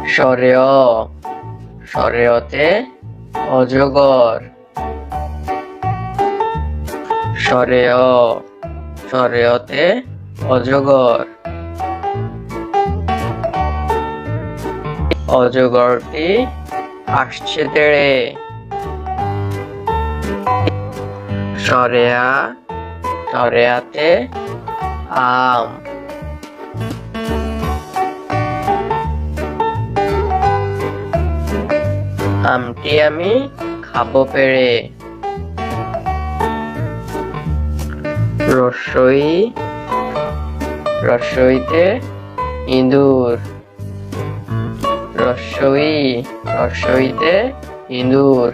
সরে অ, সরে অতে অজগর। সরে অ, সরে অতে অজগর। অজগরটি আসছে তেড়ে। সরে আ, সরে আতে আম। আমটি আমি খাবো পেড়ে। রস্যই, রস্যইতে ইঁদুর। রস্যই, রস্যইতে ইঁদুর।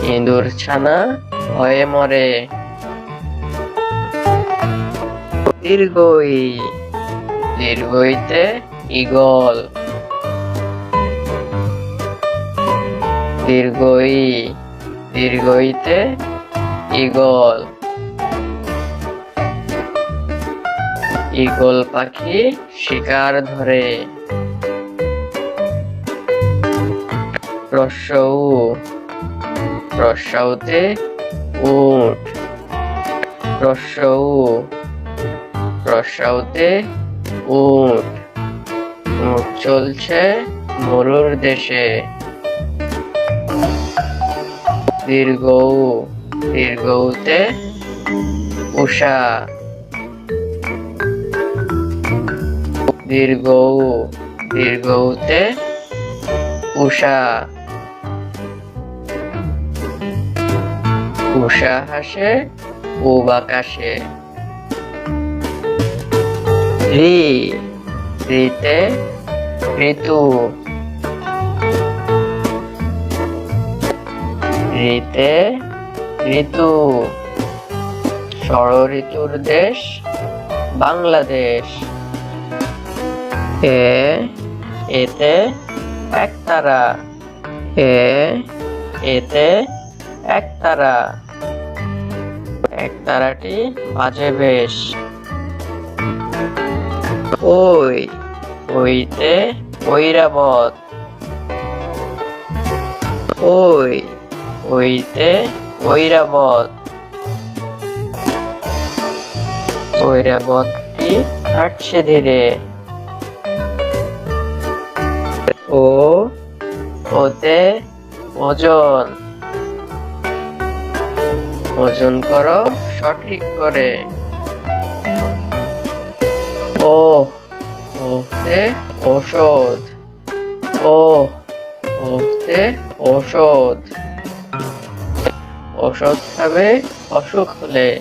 ইঁদুর ছানা ভয়ে মরে। দীর্ঘই, দীর্ঘইতে ঈগল। দীর্ঘই, দীর্ঘইতে ঈগল। ঈগল পাখি শিকার ধরে। রস্যৌ, রস্যৌতে উট। রস্যৌ, রস্যৌতে উট। উট চলছে মরুর দেশে। দীর্ঘৌ, দীর্ঘৌতে উষা। দীর্ঘৌ, দীর্ঘৌতে উষা। উষা হাসে পূব আকাশে। ঋ, ঋতে ঋতু। ঋতে ঋতু। ষড় ঋতুর দেশ বাংলাদেশ। এ, এতে একতারা। এ, এতে একতারা। একতারাটি বাজে বেশ। ওই, ওইতে ঐরাবত। ওই, ওইতে ঐরাবত। ঐরাবতটি হাঁটছে ধীরে। ও, ওতে ওজন। ওজন করো সঠিক করে। ও, ওতে ঔষধ। ও, ওতে ঔষধ। ঔষধ খাবে অসুখ হলে।